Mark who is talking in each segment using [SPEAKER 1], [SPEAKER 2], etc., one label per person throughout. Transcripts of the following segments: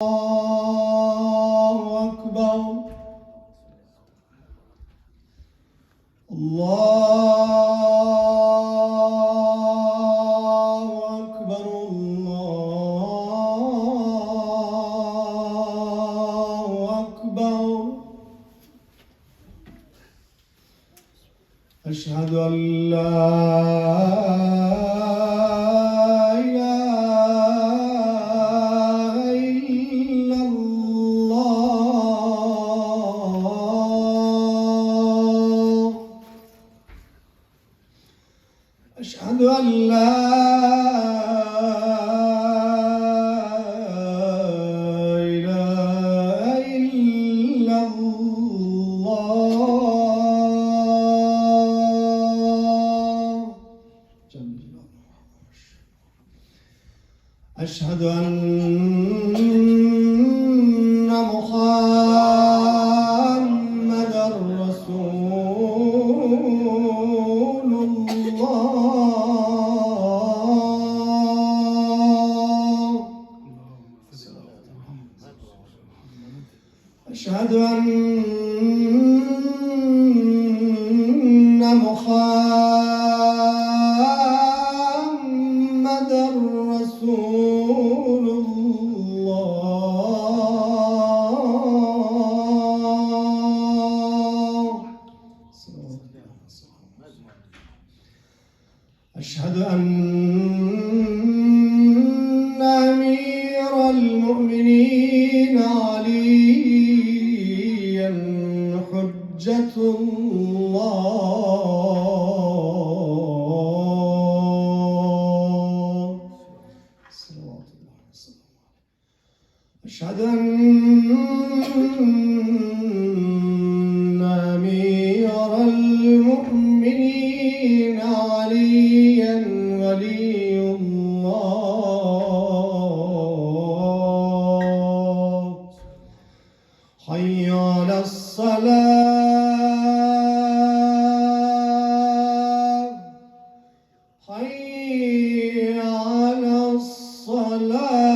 [SPEAKER 1] الله أكبر. الله أكبر. الله أكبر. أشهد أن لا أشهد أن لا إله إلا الله. أشهد أن محمدًا رسول الله. أشهد أن محمدًا رسول الله. أشهد أن أمير المؤمنين عليا حجة الله. أشهد أن أمير المؤمنين عليا ولي الله. حي على الصلاة. حي على الصلاة.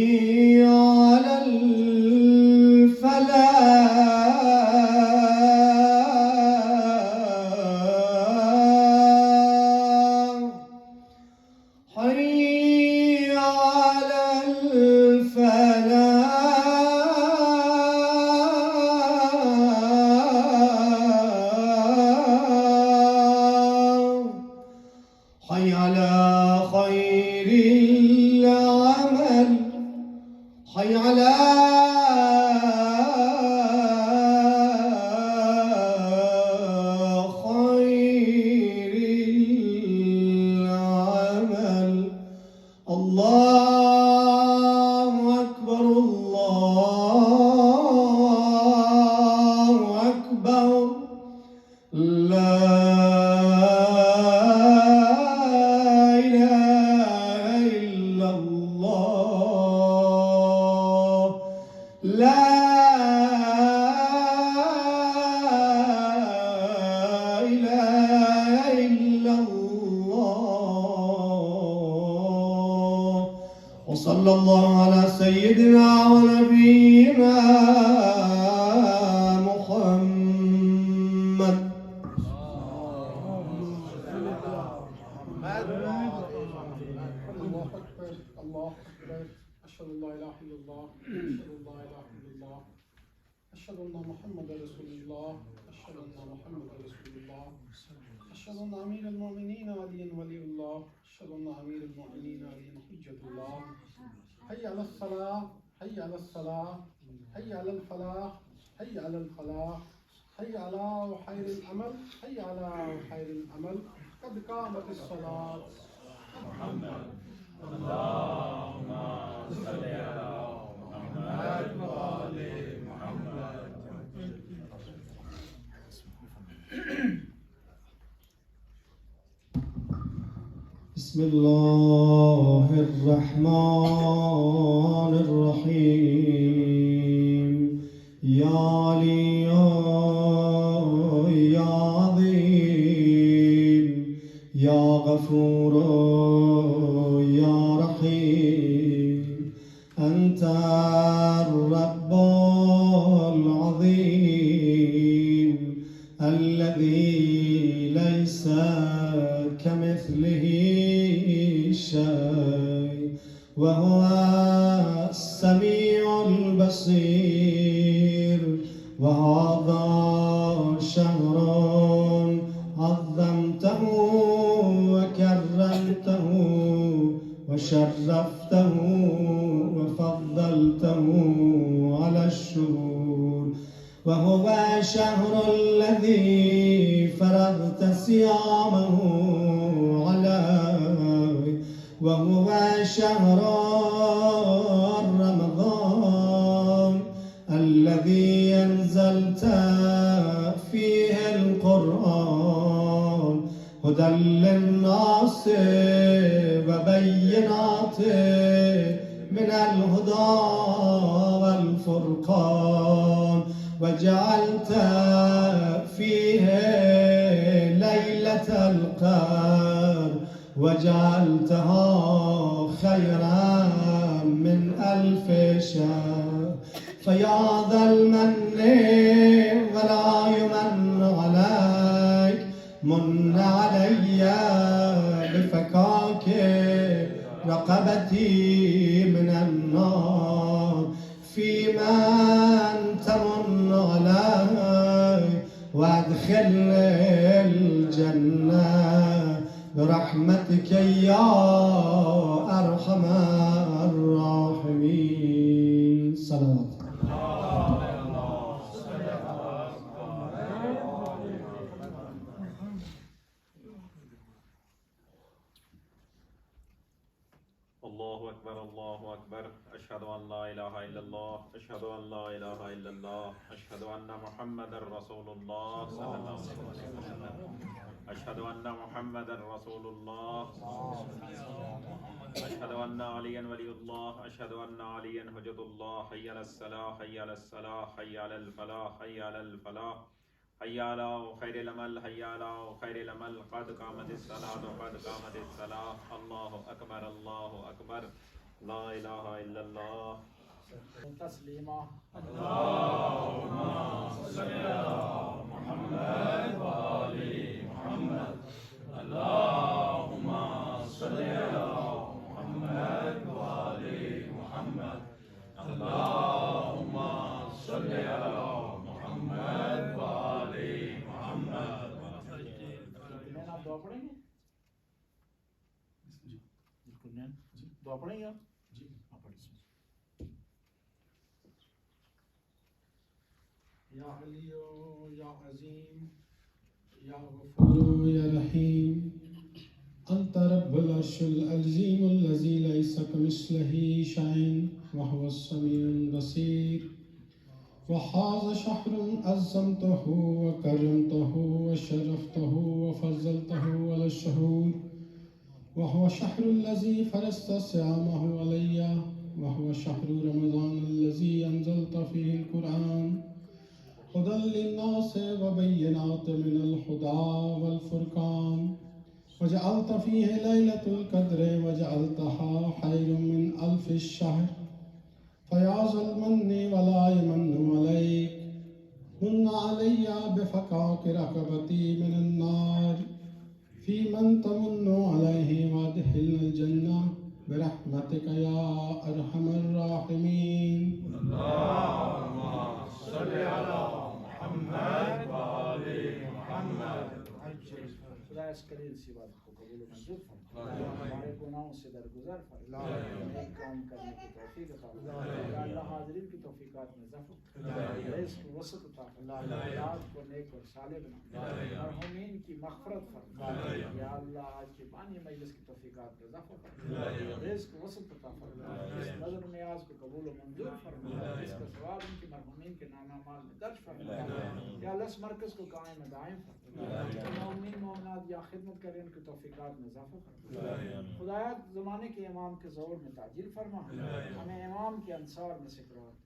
[SPEAKER 1] حي على الفلاح. حي على الفلاح. حي على خير العمل. حي على خير العمل. الله أكبر. الله أكبر. لا إله إلا الله. لا إله إلا الله. وصلى الله على سيدنا ونبينا محمد.
[SPEAKER 2] الله أكبر. الله أكبر. أشهد أن لا إله إلا الله. أشهد أن لا إله إلا الله. أشهد أن محمدا رسول الله. أشهد أن محمدا رسول الله. أشهد أن أمير المؤمنين علي ولي الله. أشهد أن أمير المؤمنين علي حجة الله. حي على الصلاة. حي على الصلاة. حي على الفلاح. حي على الفلاح. حي على خير العمل. حي على خير العمل. قد قامت الصلاة. محمد. اللهم صل على محمد وآل محمد.
[SPEAKER 1] بسم الله الرحمن الرحيم. يا علي يا غفور يا رحيم أنت الرب العظيم الذي ليس كمثله شيء وهو السميع البصير. وهذا شهر عظمته وكرمته وشرفته وفضلته على الشهور. وهو شهر الذي فرضت صيامه عليه. وهو شهر رمضان الذي أنزلت فيه القرآن هدى للناس وبينات من الهدى والفرقان. وجعلت فيه ليلة القدر وجعلتها خيرا من 1000 شهر. فيا ذا المن ولا يمن عليك من علي بفكاك رقبتي من النار. في من تمن علي وادخلني الجنة برحمتك يا أرحم الراحمين. صلوات.
[SPEAKER 3] الله أكبر الله أكبر أشهد أن لا إله إلا الله أشهد أن لا إله إلا الله أشهد أن محمد رسول الله صلى الله عليه وسلم أشهد أن محمد رسول الله أشهد أن عليا ولي الله أشهد أن عليا حجة الله. حي على الصلاة حي على الصلاة حي على الفلاح حي على الفلاح حي على خير العمل حي على خير العمل قد قامت الصلاة قد قامت الصلاة. الله أكبر الله أكبر لا إله إلا الله.
[SPEAKER 2] تسلیما
[SPEAKER 4] اللهم صل على محمد وآل محمد. اللهم صل على محمد وآل محمد. اللهم صل على محمد وآل محمد.
[SPEAKER 2] آپ دعا پڑھیں گے؟ دعا پڑھیں گے آپ؟ جی آپ پڑھیں. یا علی یا عظیم یا غفور یا رحیم انت رب العرش العظیم الذی لیس کمثلہ شیء وهو السمیع البصیر. وهذا شهر عظمته وكرمته وشرفته وفضلته على الشهور. وهو شهر الذي فرضت صيامه علي. وهو شهر رمضان الذي أنزلت فيه القرآن هدى للناس وبينات من الهدى والفرقان. وجعلت فيه ليلة القدر وجعلتها خير من 1000 شهر. فيا ذا المن ولا يمن عليك من علي بفكاك رقبتي من النار. في من تمن عليه وادخلنا الجنة برحمتك يا أرحم الراحمين.
[SPEAKER 4] اللهم صل على محمد وآل محمد.
[SPEAKER 5] خدا اس قلیل سی بات کو قبول و منظور فرما. ہمارے گناہوں سے درگزر فرما. نیک کام کرنے کی توفیق عطا فرما. یا اللہ حاضرین کی توفیقات میں اضافہ فرما. رزق وسعت عطا فرما. اولاد کو نیک اور صالح بنا. مرحومین کی مغفرت فرما. یا اللہ آج کے بانی مجلس کی توفیقات میں اضافہ فرما. رزق وسعت عطا فرما. اس نظر و نیاز کو قبول و منظور فرما. اس کا ثواب ان کی مرحومین کے نام اعمال میں درج فرما. یا اللہ اس مرکز کو قائم دائم فرما. مومنین مومنات یا خدمت کریں ان کی توفیقات میں اضافہ فرما. خدایا زمانے کے امام کے ظہور میں تعجیل فرما. ہمیں امام کے انصار میں سے قرار دے.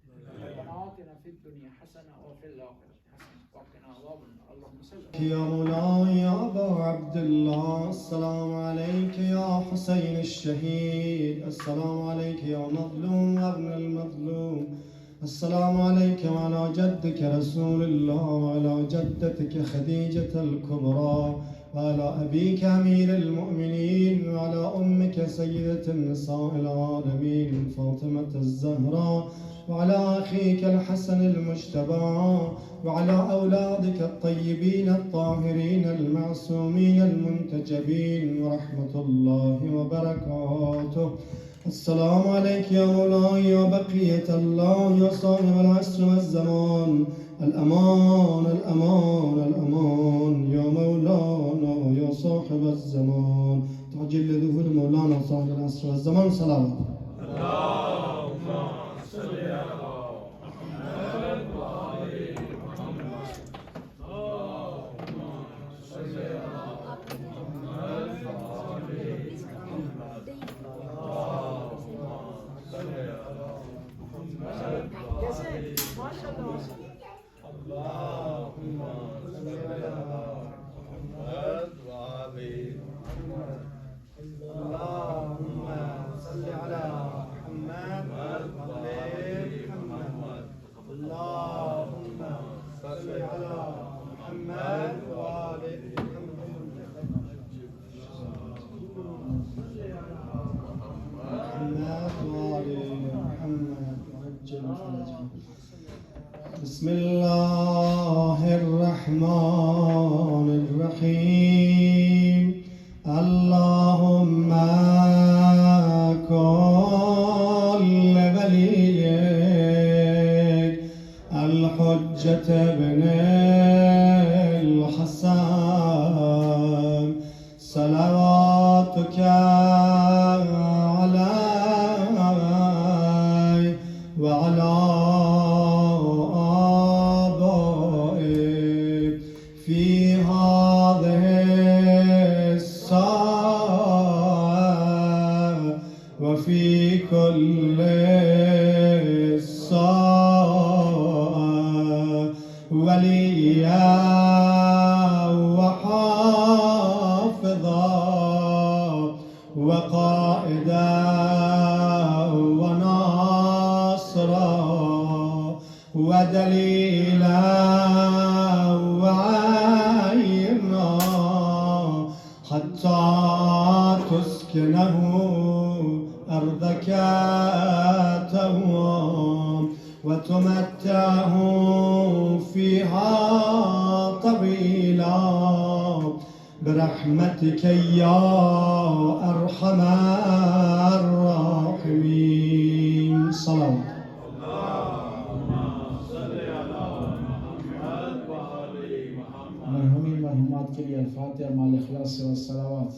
[SPEAKER 5] ربنا آتنا فی الدنیا حسنہ وفی الآخرۃ حسنہ وقنا اللهم صل
[SPEAKER 1] يا مولاي يا أبا عبد الله، السلام عليك يا حسين الشهيد، السلام عليك يا مظلوم وابن المظلوم، السلام عليك وعلى جدك رسول الله، وعلى جدتك خديجة الكبرى، وعلى أبيك أمير المؤمنين، وعلى أمك سيدة النساء العالمين فاطمة الزهراء، وعلى أخيك الحسن المجتبى، وعلى أولادك الطيبين الطاهرين المعصومين المنتجبين، ورحمة الله وبركاته. السلام عليك يا مولاي يا بقية الله، يا صاحب العصر والزمان، الأمان الأمان الأمان يا مولانا يا صاحب الزمان. تعجل لظهور مولانا صاحب العصر والزمان صلوات.
[SPEAKER 4] اللهم صل على محمد وآل محمد. اللهم صل على محمد وآل محمد. اللهم صل على محمد وآل محمد. اللهم صل على محمد وآل محمد.
[SPEAKER 1] اللهم صل على محمد وآل محمد. اللهم صل على محمد وآل محمد وعجل فرجه. بسم الله الرحمن الرحيم. اللهم كل وليك الحجة ابن الحسن صلواتك عليه وعلى آبائه في هذه الساعة وفي كل الساعة وليا وحافظا وقائدا وناصرا ودليلا وعينا حتى تسكنه أرضك توام وتمتعه فيها طويلا برحمتك يا أرحم الراحمين. صلوات.
[SPEAKER 4] اللهم صل على محمد وآل محمد.
[SPEAKER 5] مرحومين مرحومات के लिए अल्फातिहा माल इखलास व सलावत।